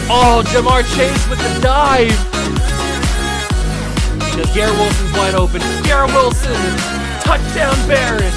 Oh, Jamar Chase with the dive. Because Garrett Wilson's wide open. Garrett Wilson, touchdown Barrett.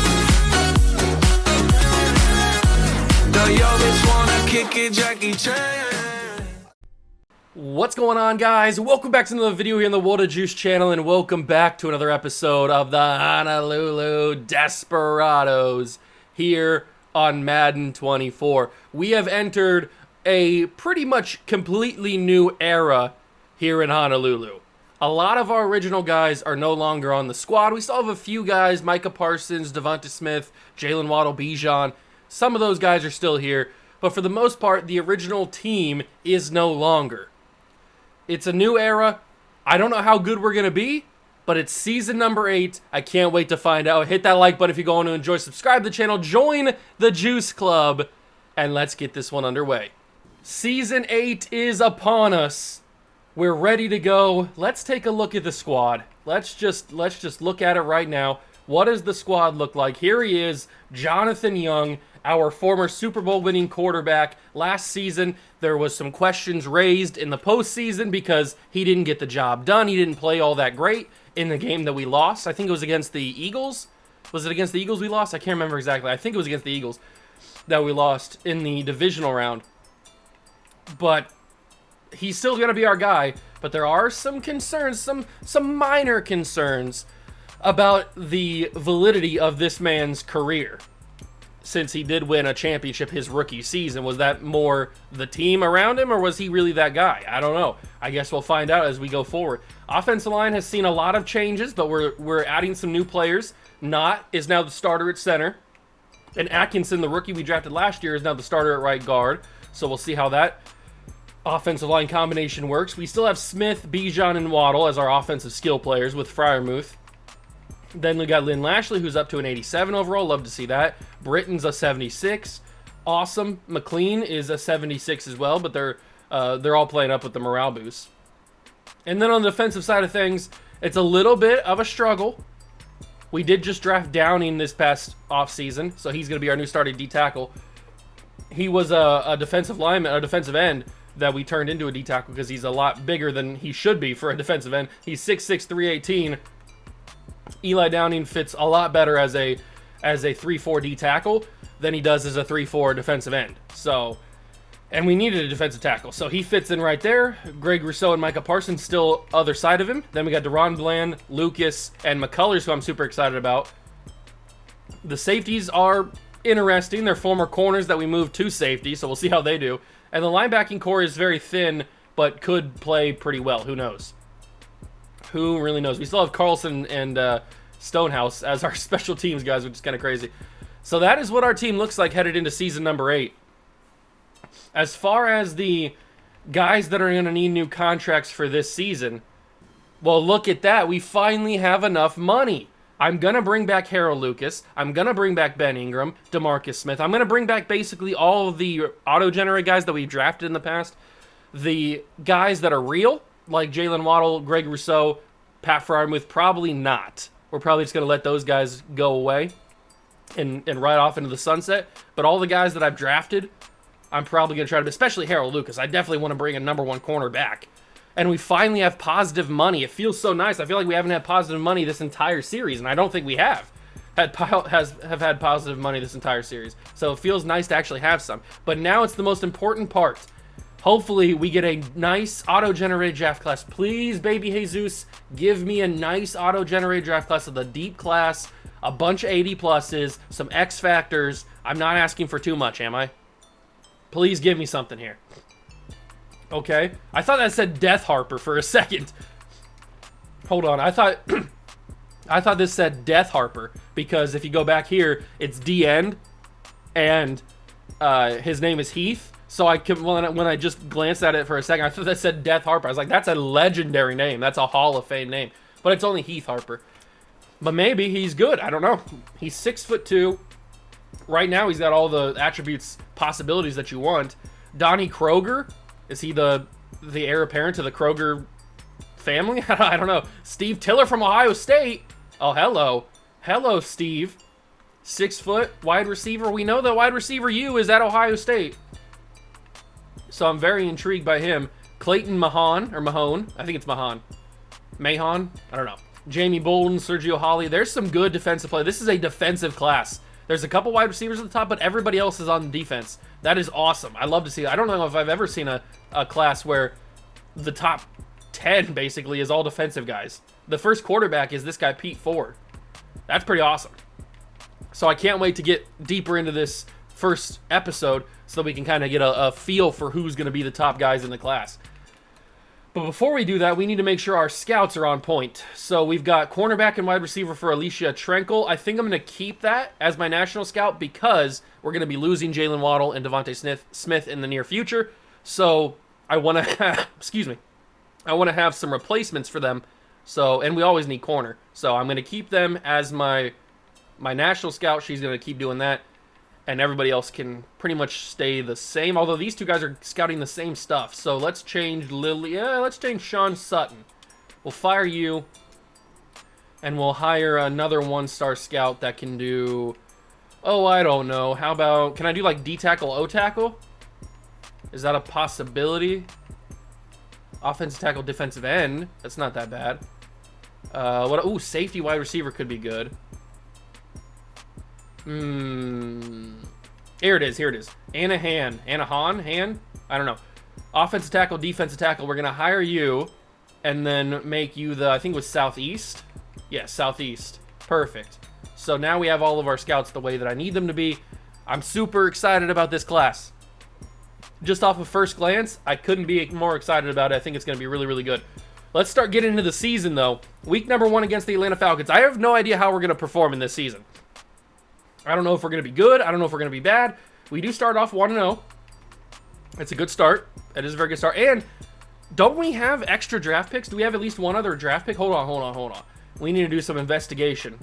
What's going on, guys? Welcome back to another video here on the World of Juice channel, and welcome back to another episode of the Honolulu Desperados here on Madden 24. We have entered a pretty much completely new era here in Honolulu. A lot of our original guys are no longer on the squad. We still have a few guys, Micah Parsons, Devonta Smith, Jalen Waddle, Bijan. Some of those guys are still here, but for the most part, the original team is no longer. It's a new era. I don't know how good we're going to be, but it's season number 8. I can't wait to find out. Hit that like button if you're going to enjoy. Subscribe to the channel. Join the Juice Club. And let's get this one underway. Season 8 is upon us. We're ready to go. Let's take a look at the squad. Let's just look at it right now. What does the squad look like? Here he is, Jonathan Young, our former Super Bowl winning quarterback. Last season, there was some questions raised in the postseason because he didn't get the job done. He didn't play all that great in the game that we lost. I think it was against the Eagles. Was it against the Eagles we lost? I can't remember exactly. I think it was against the Eagles that we lost in the divisional round. But he's still going to be our guy. But there are some concerns, some minor concerns about the validity of this man's career. Since he did win a championship his rookie season, was that more the team around him, or was he really that guy? I don't know. I guess we'll find out as we go forward. Offensive line has seen a lot of changes, but we're adding some new players. Knott is now the starter at center, and Atkinson, the rookie we drafted last year, is now the starter at right guard. So we'll see how that offensive line combination works. We still have Smith, Bijan, and Waddle as our offensive skill players with Freiermuth. Then we got Lynn Lashley, who's up to an 87 overall. Love to see that. Britton's a 76. Awesome. McLean is a 76 as well, but they're all playing up with the morale boost. And then on the defensive side of things, it's a little bit of a struggle. We did just draft Downing this past offseason, so he's going to be our new starting D-tackle. He was a defensive lineman, a defensive end that we turned into a D-tackle because he's a lot bigger than he should be for a defensive end. He's 6'6", 318. Eli Downing fits a lot better as a 3-4 D tackle than he does as a 3-4 defensive end. So, and we needed a defensive tackle, so he fits in right there. Greg Rousseau and Micah Parsons still other side of him. Then we got Deron Bland, Lucas, and McCullers, who I'm super excited about. The safeties are interesting. They're former corners that we moved to safety, so we'll see how they do. And the linebacking core is very thin, but could play pretty well. Who knows? Who really knows? We still have Carlson and Stonehouse as our special teams guys, which is kind of crazy. So that is what our team looks like headed into season number 8. As far as the guys that are going to need new contracts for this season, well, look at that. We finally have enough money. I'm going to bring back Harold Lucas. I'm going to bring back Ben Ingram, DeMarcus Smith. I'm going to bring back basically all of the auto-generate guys that we drafted in the past. The guys that are real, like Jalen Waddle, Greg Rousseau, Pat Freiermuth, probably not. We're probably just going to let those guys go away and ride off into the sunset. But all the guys that I've drafted, I'm probably going to try to, especially Harold Lucas. I definitely want to bring a number 1 corner back. And we finally have positive money. It feels so nice. I feel like we haven't had positive money this entire series, and I don't think we have had positive money this entire series. So it feels nice to actually have some. But now it's the most important part. Hopefully, we get a nice auto-generated draft class. Please, baby Jesus, give me a nice auto-generated draft class of the deep class, a bunch of 80-pluses, some X factors. I'm not asking for too much, am I? Please give me something here. Okay. I thought that said Death Harper for a second. Hold on. I thought this said Death Harper because if you go back here, it's D-End, and his name is Heath. So when I just glanced at it for a second, I thought that said Death Harper. I was like, that's a legendary name. That's a Hall of Fame name. But it's only Heath Harper. But maybe he's good. I don't know. He's 6'2". Right now, he's got all the attributes, possibilities that you want. Donnie Kroger, is he the heir apparent to the Kroger family? I don't know. Steve Tiller from Ohio State. Oh, hello. Hello, Steve. 6-foot wide receiver. We know the wide receiver U is at Ohio State. So I'm very intrigued by him. Clayton Mahone. I think it's Mahon. Mahon? I don't know. Jamie Bolden, Sergio Holly. There's some good defensive play. This is a defensive class. There's a couple wide receivers at the top, but everybody else is on defense. That is awesome. I love to see it. I don't know if I've ever seen a class where the top 10 basically is all defensive guys. The first quarterback is this guy, Pete Ford. That's pretty awesome. So I can't wait to get deeper into this first episode so that we can kind of get a feel for who's going to be the top guys in the class. But before we do that, we need to make sure our scouts are on point. So we've got cornerback and wide receiver for Alicia Trenkel. I think I'm going to keep that as my national scout because we're going to be losing Jalen Waddle and Devontae Smith in the near future. So I want to have, I want to have some replacements for them. So, and we always need corner. So I'm going to keep them as my national scout. She's going to keep doing that. And everybody else can pretty much stay the same. Although these two guys are scouting the same stuff. So let's change let's change Sean Sutton. We'll fire you. And we'll hire another one-star scout that can do... Oh, I don't know. How about... Can I do like D-tackle, O-tackle? Is that a possibility? Offensive tackle, defensive end. That's not that bad. Ooh, safety, wide receiver could be good. Here it is. Anna Han. I don't know. Offensive tackle, defensive tackle. We're going to hire you and then make you the, I think it was Southeast. Yeah, Southeast. Perfect. So now we have all of our scouts the way that I need them to be. I'm super excited about this class. Just off of first glance, I couldn't be more excited about it. I think it's going to be really, really good. Let's start getting into the season, though. Week number 1 against the Atlanta Falcons. I have no idea how we're going to perform in this season. I don't know if we're going to be good. I don't know if we're going to be bad. We do start off 1-0. It's a good start. That is a very good start. And don't we have extra draft picks? Do we have at least one other draft pick? Hold on. We need to do some investigation.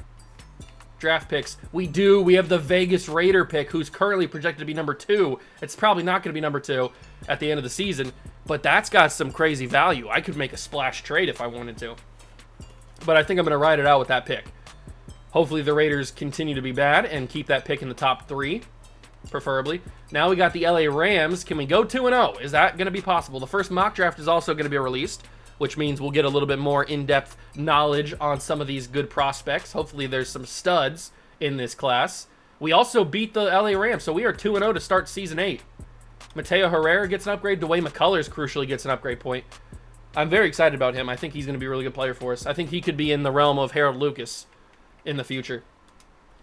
Draft picks. We do. We have the Vegas Raider pick, who's currently projected to be number 2. It's probably not going to be number 2 at the end of the season, but that's got some crazy value. I could make a splash trade if I wanted to. But I think I'm going to ride it out with that pick. Hopefully the Raiders continue to be bad and keep that pick in the top 3, preferably. Now we got the LA Rams. Can we go 2-0? Is that going to be possible? The first mock draft is also going to be released, which means we'll get a little bit more in-depth knowledge on some of these good prospects. Hopefully there's some studs in this class. We also beat the LA Rams, so we are 2-0 to start Season 8. Mateo Herrera gets an upgrade. Dwayne McCullers crucially gets an upgrade point. I'm very excited about him. I think he's going to be a really good player for us. I think he could be in the realm of Harold Lucas in the future.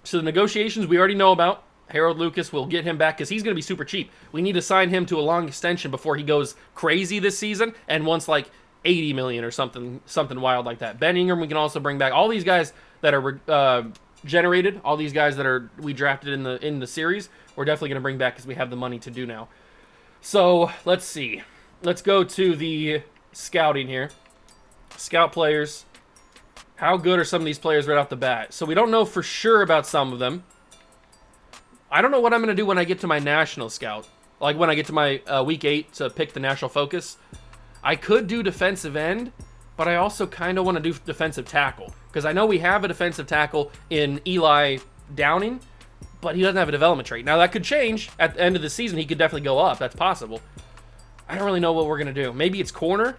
So the negotiations we already know about. Harold Lucas, will get him back because he's going to be super cheap. We need to sign him to a long extension before he goes crazy this season and wants like 80 million or something wild like that. Ben Ingram, we can also bring back all these guys that are generated, all these guys that we drafted in the series. We're definitely going to bring back because we have the money to do now. So let's see. Let's go to the scouting here. Scout players. How good are some of these players right off the bat? So we don't know for sure about some of them. I don't know what I'm going to do when I get to my national scout. Like when I get to my week 8 to pick the national focus. I could do defensive end, but I also kind of want to do defensive tackle. Because I know we have a defensive tackle in Eli Downing, but he doesn't have a development trait. Now that could change at the end of the season. He could definitely go up. That's possible. I don't really know what we're going to do. Maybe it's corner.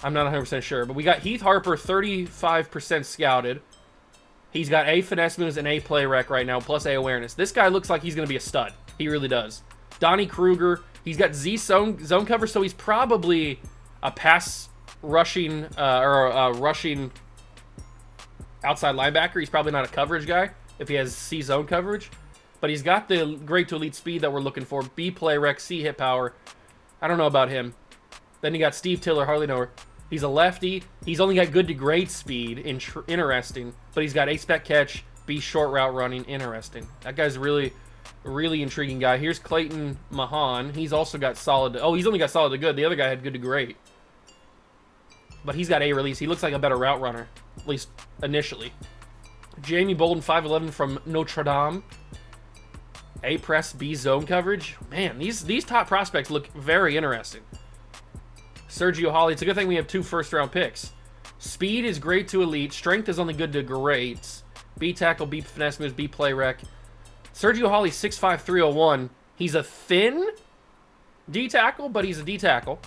I'm not 100% sure. But we got Heath Harper, 35% scouted. He's got A finesse moves and A play rec right now, plus A awareness. This guy looks like he's going to be a stud. He really does. Donnie Kruger, he's got Z zone cover, so he's probably a pass rushing or a rushing outside linebacker. He's probably not a coverage guy if he has C zone coverage. But he's got the great to elite speed that we're looking for. B play rec, C hit power. I don't know about him. Then you got Steve Tiller, hardly know her. He's a lefty. He's only got good to great speed. Interesting. But he's got A spec catch, B short route running. Interesting. That guy's really intriguing guy. Here's Clayton Mahon. He's also got solid. Oh, he's only got solid to good. The other guy had good to great. But he's got A release. He looks like a better route runner, at least initially. Jamie Bolden, 5'11" from Notre Dame. A press, B zone coverage. Man, these top prospects look very interesting. Sergio Holly. It's a good thing we have 2 first-round picks. Speed is great to elite. Strength is only good to great. B tackle, B finesse moves, B play rec. Sergio Hawley, 6'5", 301. He's a thin D tackle, but he's a D tackle.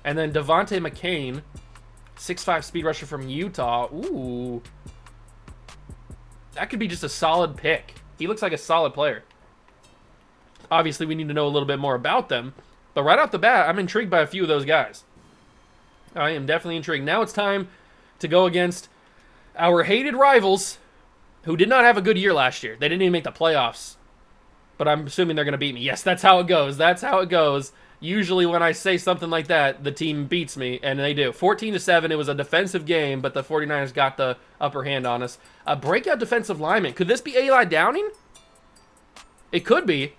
And then Devontae McCain, 6'5" speed rusher from Utah. Ooh. That could be just a solid pick. He looks like a solid player. Obviously, we need to know a little bit more about them. But right off the bat, I'm intrigued by a few of those guys. I am definitely intrigued. Now it's time to go against our hated rivals who did not have a good year last year. They didn't even make the playoffs. But I'm assuming they're going to beat me. Yes, that's how it goes. That's how it goes. Usually when I say something like that, the team beats me, and they do. 14-7, it was a defensive game, but the 49ers got the upper hand on us. A breakout defensive lineman. Could this be Eli Downing? It could be.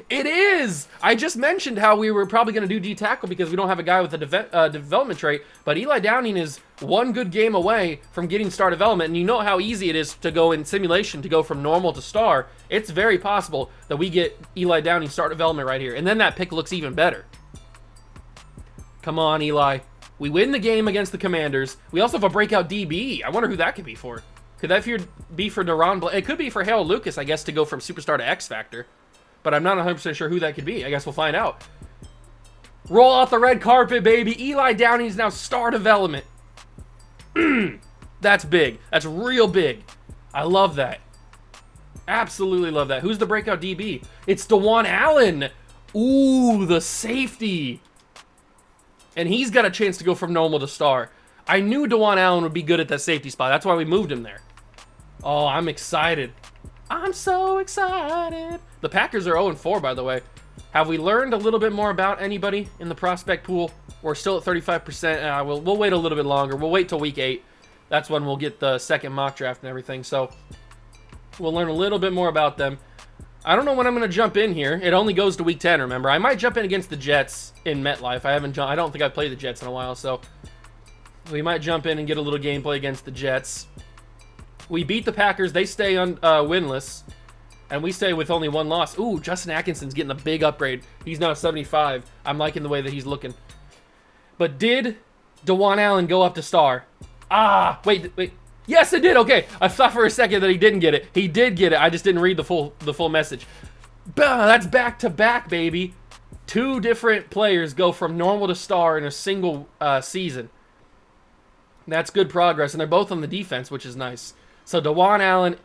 It is! I just mentioned how we were probably going to do D-tackle because we don't have a guy with a development trait, but Eli Downing is one good game away from getting star development, and you know how easy it is to go in simulation, to go from normal to star. It's very possible that we get Eli Downing star development right here, and then that pick looks even better. Come on, Eli. We win the game against the Commanders. We also have a breakout DB. I wonder who that could be for. Could that be for Deron Bland? It could be for Harold Lucas, I guess, to go from superstar to X Factor. But I'm not 100% sure who that could be. I guess we'll find out. Roll out the red carpet, baby. Eli Downing is now star development. That's big. That's real big. I love that. Absolutely love that. Who's the breakout DB? It's DeJuan Allen. Ooh, the safety. And he's got a chance to go from normal to star. I knew DeJuan Allen would be good at that safety spot. That's why we moved him there. Oh, I'm excited. I'm so excited. The Packers are 0-4, by the way. Have we learned a little bit more about anybody in the prospect pool? We're still at 35%. We'll wait a little bit longer. We'll wait till week 8. That's when we'll get the second mock draft and everything. So we'll learn a little bit more about them. I don't know when I'm going to jump in here. It only goes to week 10, remember. I might jump in against the I don't think I've played the Jets in a while, so we might jump in and get a little gameplay against the Jets. We beat the Packers. They stay winless. And we stay with only one loss. Ooh, Justin Atkinson's getting a big upgrade. He's now 75. I'm liking the way that he's looking. But did DeJuan Allen go up to star? Ah, wait. Yes, it did. Okay, I thought for a second that he didn't get it. He did get it. I just didn't read the full message. That's back-to-back, baby. 2 different players go from normal to star in a single season. That's good progress, and they're both on the defense, which is nice. So DeJuan Allen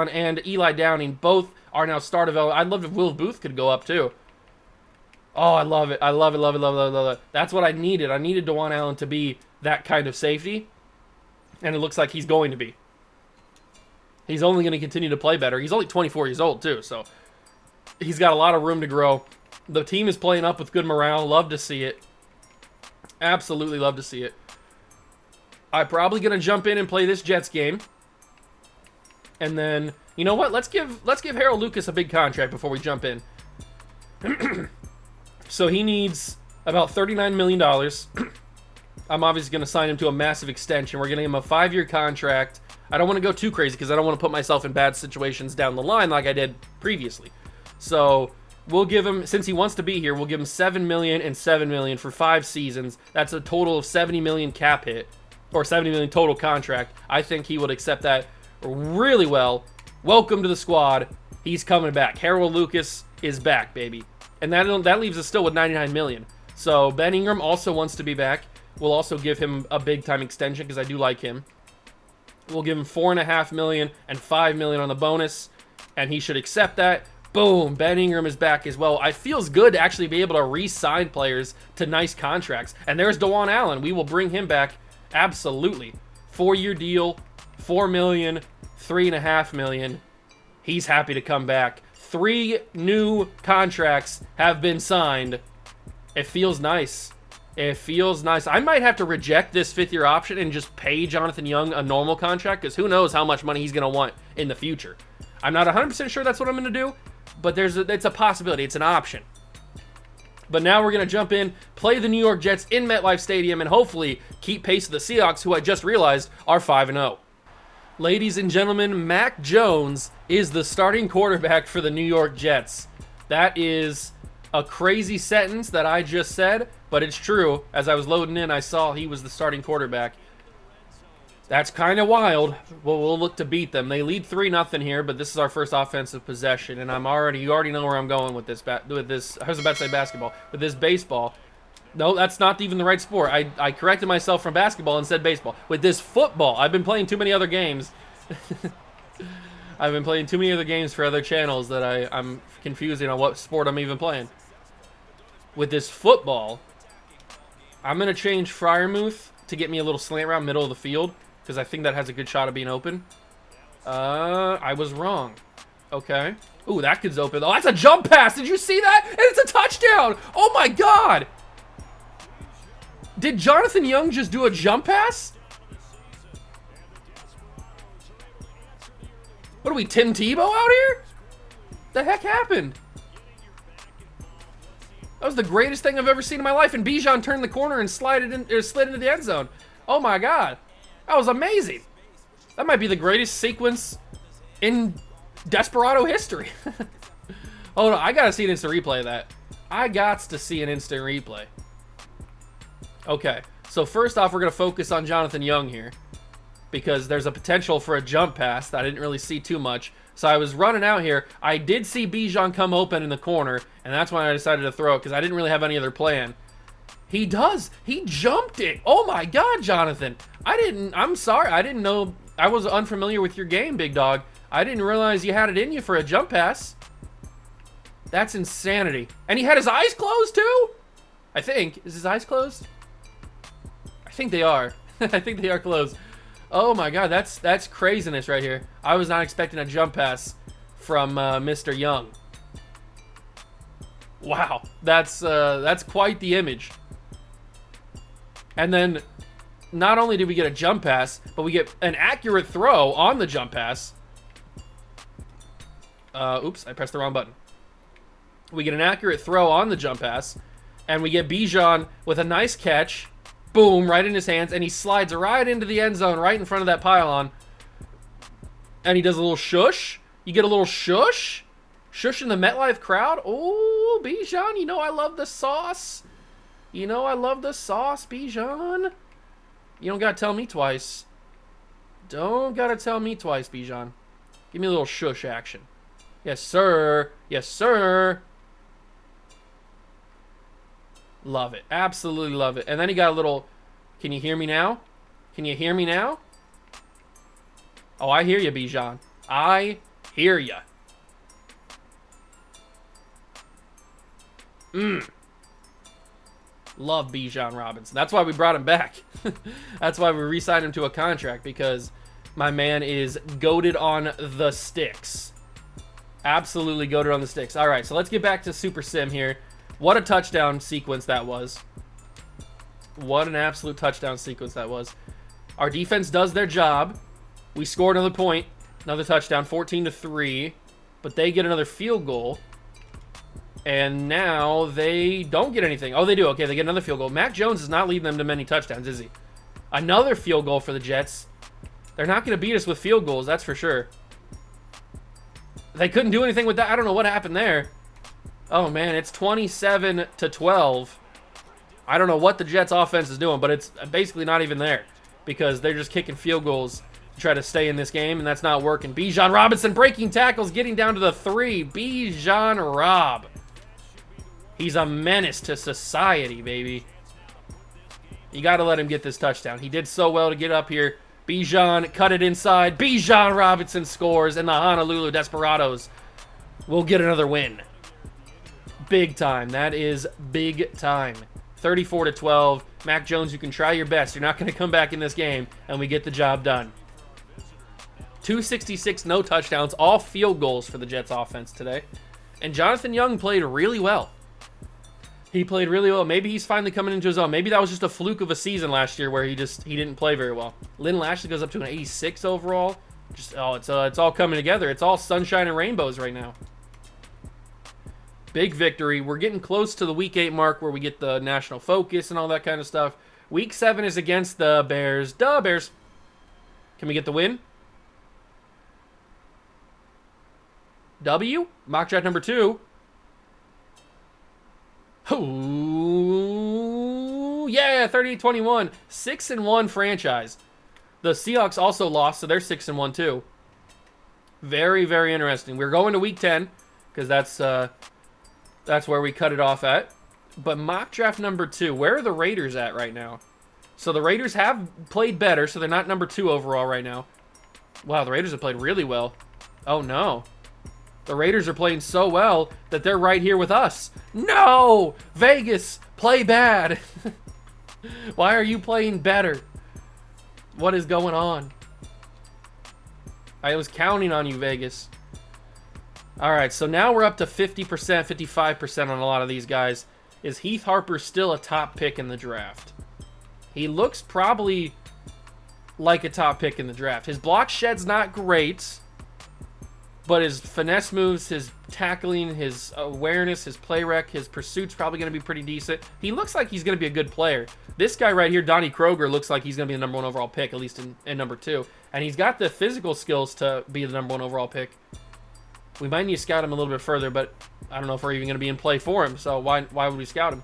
and Eli Downing both are now star development. I'd love if Will Booth could go up too. Oh, I love it. I love it. That's what I needed. I needed DeJuan Allen to be that kind of safety. And it looks like he's going to be. He's only going to continue to play better. He's only 24 years old too, so he's got a lot of room to grow. The team is playing up with good morale. Love to see it. Absolutely love to see it. I'm probably going to jump in and play this Jets game. And then, you know what? Let's give Harold Lucas a big contract before we jump in. So he needs about $39 million. I'm obviously going to sign him to a massive extension. We're going to give him a 5-year contract. I don't want to go too crazy because I don't want to put myself in bad situations down the line like I did previously. So we'll give him, since he wants to be here, we'll give him $7 million and $7 million for 5 seasons. That's a total of $70 million cap hit. Or $70 million total contract. I think he would accept that really well. Welcome to the squad. He's coming back. Harold Lucas is back, baby. And that leaves us still with $99 million. So Ben Ingram also wants to be back. We'll also give him a big-time extension because I do like him. We'll give him $4.5 million and $5 million on the bonus. And he should accept that. Boom. Ben Ingram is back as well. It feels good to actually be able to re-sign players to nice contracts. And there's DeJuan Allen. We will bring him back. Absolutely. 4-year deal, $4 million, $3.5 million. He's happy to come back. 3 new contracts have been signed. It feels nice. It feels nice. I might have to reject this 5th-year option and just pay Jonathan Young a normal contract because who knows how much money he's going to want in the future. I'm not 100% sure that's what I'm going to do, but it's a possibility. It's an option. But now we're going to jump in, play the New York Jets in MetLife Stadium, and hopefully keep pace with the Seahawks, who I just realized are 5-0. Ladies and gentlemen, Mac Jones is the starting quarterback for the New York Jets. That is a crazy sentence that I just said, but it's true. As I was loading in, I saw he was the starting quarterback. That's kind of wild. Well, we'll look to beat them. They lead 3-0 here, but this is our first offensive possession, and you already know where I'm going with this. I was about to say basketball. With this baseball. No, that's not even the right sport. I corrected myself from basketball and said baseball. With this football, I've been playing too many other games. I've been playing too many other games for other channels that I'm confusing on what sport I'm even playing. With this football, I'm going to change Friarmouth to get me a little slant route middle of the field, because I think that has a good shot of being open. I was wrong. Okay. Ooh, that kid's open. Oh, that's a jump pass. Did you see that? And it's a touchdown. Oh, my God. Did Jonathan Young just do a jump pass? What are we, Tim Tebow out here? The heck happened? That was the greatest thing I've ever seen in my life. And Bijan turned the corner and slid into the end zone. Oh, my God. That was amazing. That might be the greatest sequence in Desperado history. Oh, no, I got to see an instant replay of that. I got to see an instant replay. Okay, so first off, we're going to focus on Jonathan Young here, because there's a potential for a jump pass that I didn't really see too much. So I was running out here. I did see Bijan come open in the corner, and that's when I decided to throw it, because I didn't really have any other plan. He does. He jumped it. Oh, my God, Jonathan. I'm sorry. I didn't know. I was unfamiliar with your game, big dog. I didn't realize you had it in you for a jump pass. That's insanity. And he had his eyes closed, too? I think. Is his eyes closed? I think they are. I think they are closed. Oh my God, that's craziness right here. I was not expecting a jump pass from Mr. Young. Wow, that's quite the image. And then, not only did we get a jump pass, but we get an accurate throw on the jump pass. Oops, I pressed the wrong button. We get an accurate throw on the jump pass, and we get Bijan with a nice catch. Boom, right in his hands, and he slides right into the end zone, right in front of that pylon. And he does a little shush. You get a little shush. Shush in the MetLife crowd. Oh, Bijan, you know I love the sauce. You know I love the sauce, Bijan. You don't gotta tell me twice. Don't gotta tell me twice, Bijan. Give me a little shush action. Yes, sir. Yes, sir. Love it. Absolutely love it. And then he got a little... Can you hear me now? Can you hear me now? Oh, I hear you, Bijan. I hear you. Love Bijan Robinson. That's why we brought him back. That's why we re-signed him to a contract, because my man is goated on the sticks. Absolutely goated on the sticks. All right, so let's get back to Super Sim here. What a touchdown sequence that was. What an absolute touchdown sequence that was. Our defense does their job. We scored another point. Another touchdown, 14-3. But they get another field goal. And now they don't get anything. Oh, they do. Okay, they get another field goal. Mac Jones is not leading them to many touchdowns, is he? Another field goal for the Jets. They're not going to beat us with field goals, that's for sure. They couldn't do anything with that. I don't know what happened there. Oh, man, it's 27-12. I don't know what the Jets offense is doing, but it's basically not even there, because they're just kicking field goals to try to stay in this game, and that's not working. Bijan Robinson breaking tackles, getting down to the 3. Bijan Rob. He's a menace to society, baby. You got to let him get this touchdown. He did so well to get up here. Bijan cut it inside. Bijan Robinson scores, and the Honolulu Desperados will get another win. Big time. That is big time. 34-12. Mac Jones, you can try your best. You're not going to come back in this game, and we get the job done. 266, no touchdowns, all field goals for the Jets offense today. And Jonathan Young played really well. He played really well. Maybe he's finally coming into his own. Maybe that was just a fluke of a season last year where he didn't play very well. Lynn Lashley goes up to an 86 overall. It's all coming together. It's all sunshine and rainbows right now. Big victory. We're getting close to the Week 8 mark where we get the national focus and all that kind of stuff. Week 7 is against the Bears. Duh, Bears. Can we get the win? W. Mock draft number 2. Ooh, yeah, 38-21. 6-1 franchise. The Seahawks also lost, so they're 6-1 too. Very, very interesting. We're going to week 10 because that's where we cut it off at. But mock draft number 2, where are the Raiders at right now? So the Raiders have played better, so they're not number 2 overall right now. Wow, the Raiders have played really well. Oh no. The Raiders are playing so well that they're right here with us. No! Vegas, play bad. Why are you playing better? What is going on? I was counting on you, Vegas. All right, so now we're up to 50%, 55% on a lot of these guys. Is Heath Harper still a top pick in the draft? He looks probably like a top pick in the draft. His block shed's not great, but his finesse moves, his tackling, his awareness, his play rec, his pursuit's probably going to be pretty decent. He looks like he's going to be a good player. This guy right here, Donnie Kroger, looks like he's going to be the number 1 overall pick, at least in number 2. And he's got the physical skills to be the number 1 overall pick. We might need to scout him a little bit further, but I don't know if we're even going to be in play for him, so why would we scout him?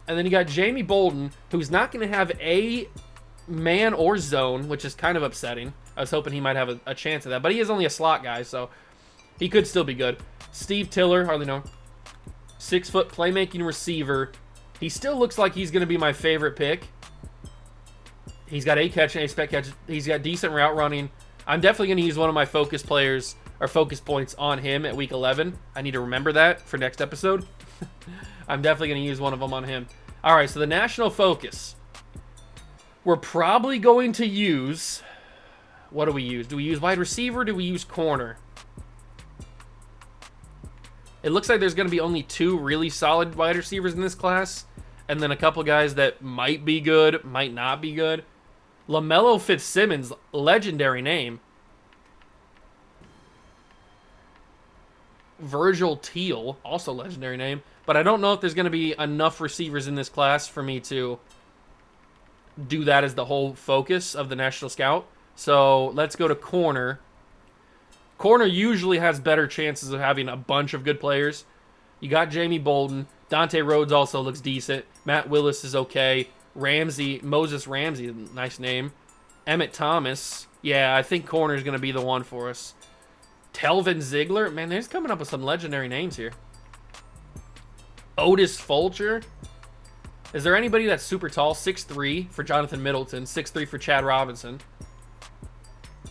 And then you got Jamie Bolden, who's not going to have a man or zone, which is kind of upsetting. I was hoping he might have a chance of that, but he is only a slot guy, so he could still be good. Steve Tiller, hardly know. 6-foot playmaking receiver. He still looks like he's going to be my favorite pick. He's got 8 catch and 8 spec catch. He's got decent route running. I'm definitely going to use one of my focus players or focus points on him at week 11. I need to remember that for next episode. I'm definitely going to use one of them on him. All right, so the national focus. We're probably going to use... What do we use? Do we use wide receiver? Do we use corner? It looks like there's going to be only 2 really solid wide receivers in this class, and then a couple guys that might be good, might not be good. LaMelo Fitzsimmons, legendary name. Virgil Teal, also legendary name. But I don't know if there's going to be enough receivers in this class for me to do that as the whole focus of the National Scout. So let's go to corner. Corner usually has better chances of having a bunch of good players. You got Jamie Bolden. Dante Rhodes also looks decent. Matt Willis is okay. Moses Ramsey, nice name. Emmett Thomas. Yeah, I think corner is going to be the one for us. Telvin Ziegler. Man, there's coming up with some legendary names here. Otis Fulcher. Is there anybody that's super tall? 6'3" for Jonathan Middleton. 6'3" for Chad Robinson.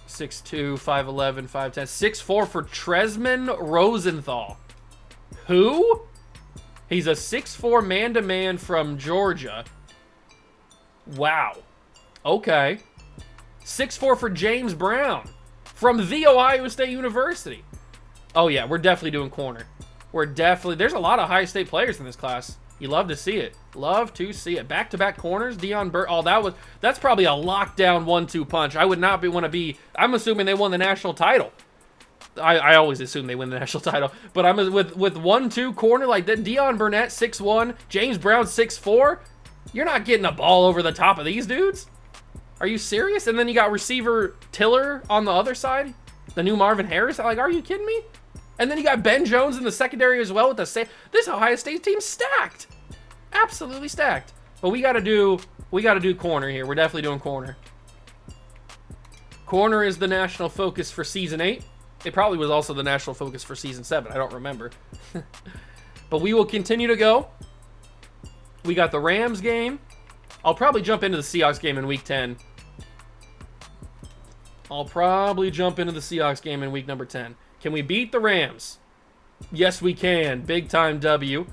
6'2", 5'11", 5'10". 6'4" for Tresman Rosenthal. Who? He's a 6'4" man-to-man from Georgia. Wow. Okay. 6'4" for James Brown from The Ohio State University. Oh, yeah, we're definitely doing corner. There's a lot of Ohio State players in this class. You love to see it. Love to see it. Back-to-back corners, Deion Burke. Oh, that's probably a lockdown 1-2 punch. I would not want to be. I'm assuming they won the national title. I always assume they win the national title. But I'm with 1-2 corner like that. Deion Burnett 6'1", James Brown 6'4". You're not getting a ball over the top of these dudes. Are you serious? And then you got receiver Tiller on the other side, the new Marvin Harris. Like, are you kidding me? And then you got Ben Jones in the secondary as well with the same. This Ohio State team's stacked. Absolutely stacked. But we gotta do corner here. We're definitely doing corner. Corner is the national focus for season 8. It probably was also the national focus for season 7. I don't remember. But we will continue to go. We got the Rams game. I'll probably jump into the Seahawks game in week 10. I'll probably jump into the Seahawks game in week number 10. Can we beat the Rams? Yes, we can. Big time W.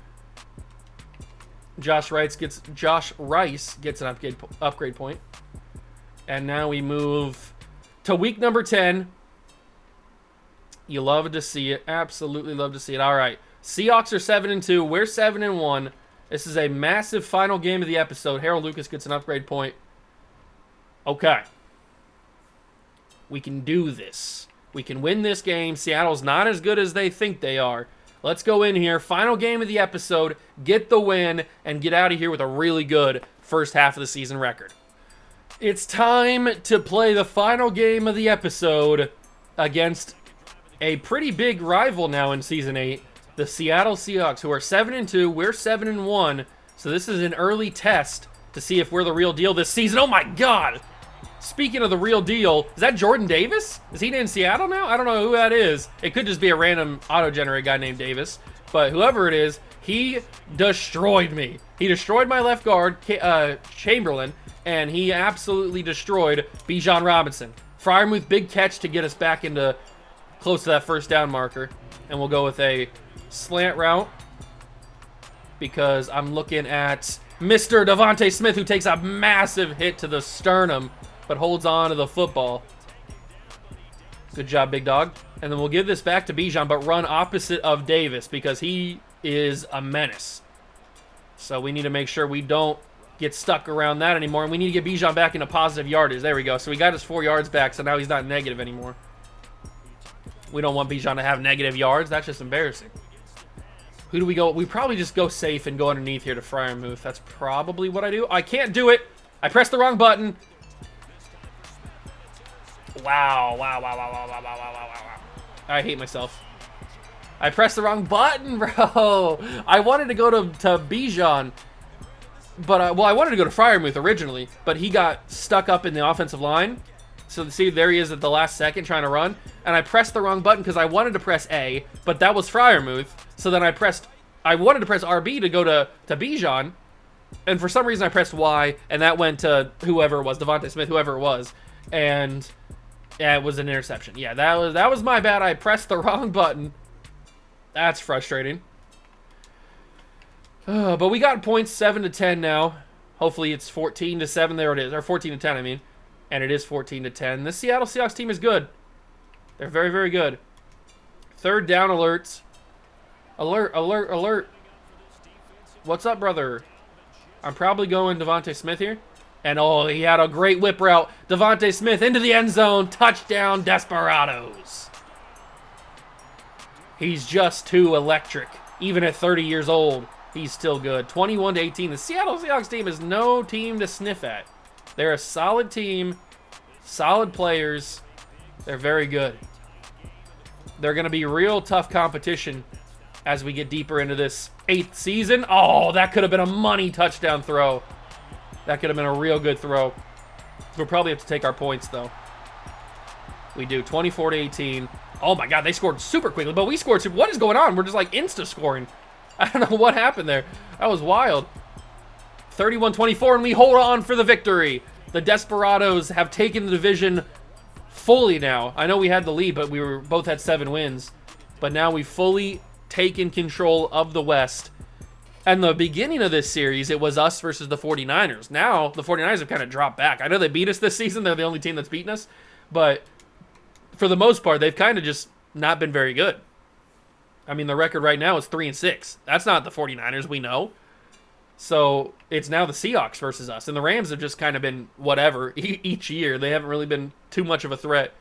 Josh Rice gets an upgrade point. And now we move to week number 10. You love to see it. Absolutely love to see it. All right. Seahawks are 7-2. We're 7-1. This is a massive final game of the episode. Harold Lucas gets an upgrade point. Okay. We can do this. We can win this game. Seattle's not as good as they think they are. Let's go in here. Final game of the episode. Get the win and get out of here with a really good first half of the season record. It's time to play the final game of the episode against a pretty big rival now in Season 8, the Seattle Seahawks, who are 7-2. We're 7-1. So this is an early test to see if we're the real deal this season. Oh, my God. Speaking of the real deal, is that Jordan Davis? Is he in Seattle now? I don't know who that is. It could just be a random auto-generate guy named Davis. But whoever it is, he destroyed me. He destroyed my left guard, Chamberlain, and he absolutely destroyed Bijan Robinson. Freiermuth, big catch to get us back into close to that first down marker. And we'll go with a slant route because I'm looking at Mr. Devontae Smith, who takes a massive hit to the sternum but holds on to the football. Good job, big dog. And then we'll give this back to Bijan, but run opposite of Davis because he is a menace. So we need to make sure we don't get stuck around that anymore, and we need to get Bijan back into positive yardage. There we go. So we got his 4 yards back, so now he's not negative anymore. We don't want Bijan to have negative yards. That's just embarrassing. Who do we go? We probably just go safe and go underneath here to Freiermuth. That's probably what I do. I can't do it. I pressed the wrong button. Wow. I hate myself. I pressed the wrong button, bro. I wanted to go to Bijan, but well, I wanted to go to Freiermuth originally, but he got stuck up in the offensive line. So see, there he is at the last second trying to run, and I pressed the wrong button because I wanted to press A, but that was Freiermuth. So then I wanted to press RB to go to Bijan, and for some reason I pressed Y, and that went to whoever it was, Devontae Smith, whoever it was, and yeah, it was an interception. Yeah, that was my bad. I pressed the wrong button. That's frustrating. But we got points 7-10 now. Hopefully it's 14-7. There it is, or 14-10. I mean, and it is 14-10. The Seattle Seahawks team is good. They're very, very good. Third down alerts. Alert. What's up, brother? I'm probably going Devontae Smith here. And oh, he had a great whip route. Devontae Smith into the end zone. Touchdown, Desperados. He's just too electric. Even at 30 years old, he's still good. 21-18. The Seattle Seahawks team is no team to sniff at. They're a solid team. Solid players. They're very good. They're going to be real tough competition as we get deeper into this 8th season. Oh, that could have been a money touchdown throw. That could have been a real good throw. We'll probably have to take our points, though. We do. 24-18. Oh, my God. They scored super quickly, but we scored super. What is going on? We're just, like, insta-scoring. I don't know what happened there. That was wild. 31-24, and we hold on for the victory. The Desperados have taken the division fully now. I know we had the lead, but we both had 7 wins. But now we've fully taken control of the West. And the beginning of this series, it was us versus the 49ers. Now, the 49ers have kind of dropped back. I know they beat us this season. They're the only team that's beaten us. But for the most part, they've kind of just not been very good. I mean, the record right now is 3-6. That's not the 49ers, we know. So it's now the Seahawks versus us. And the Rams have just kind of been whatever each year. They haven't really been too much of a threat.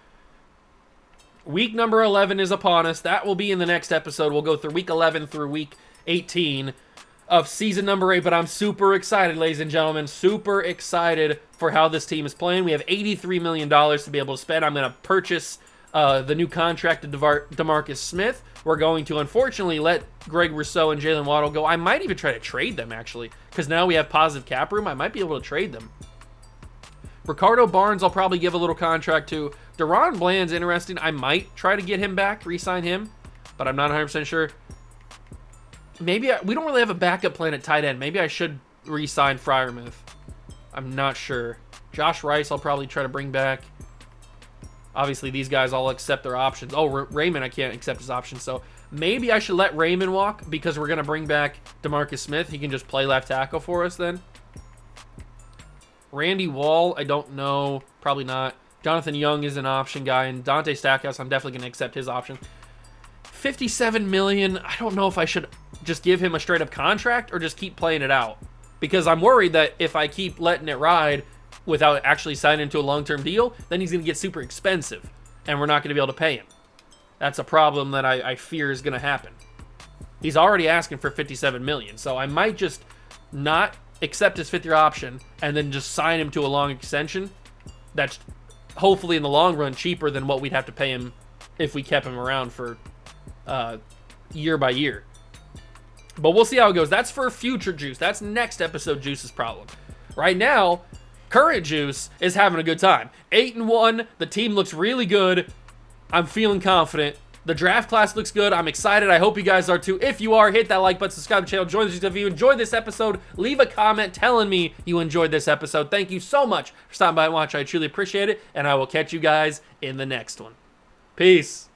Week number 11 is upon us. That will be in the next episode. We'll go through week 11 through week 18 of season number 8. But I'm super excited, ladies and gentlemen. Super excited for how this team is playing. We have $83 million to be able to spend. I'm going to purchase the new contract to DeMarcus Smith. We're going to, unfortunately, let Greg Rousseau and Jalen Waddle go. I might even try to trade them, actually, because now we have positive cap room. I might be able to trade them. Ricardo Barnes, I'll probably give a little contract to. Deron Bland's interesting. I might try to get him back, re-sign him, but I'm not 100% sure. Maybe we don't really have a backup plan at tight end. Maybe I should re-sign Freiermuth. I'm not sure. Josh Rice, I'll probably try to bring back. Obviously, these guys all accept their options. Oh, Raymond, I can't accept his options. So maybe I should let Raymond walk because we're going to bring back DeMarcus Smith. He can just play left tackle for us then. Randy Wall, I don't know. Probably not. Jonathan Young is an option guy. And Dante Stackhouse, I'm definitely going to accept his option. $57 million. I don't know if I should just give him a straight-up contract or just keep playing it out. Because I'm worried that if I keep letting it ride without actually signing into a long-term deal, then he's going to get super expensive, and we're not going to be able to pay him. That's a problem that I fear is going to happen. He's already asking for $57 million, so I might just not accept his fifth-year option and then just sign him to a long extension. That's hopefully in the long run cheaper than what we'd have to pay him if we kept him around for year by year. But we'll see how it goes. That's for future Juice. That's next episode Juice's problem. Right now, Current Juice is having a good time. 8-1. The team looks really good. I'm feeling confident. The draft class looks good. I'm excited. I hope you guys are too. If you are, hit that like button, subscribe to the channel, join the channel. If you enjoyed this episode, leave a comment telling me you enjoyed this episode. Thank you so much for stopping by and watching. I truly appreciate it, and I will catch you guys in the next one. Peace.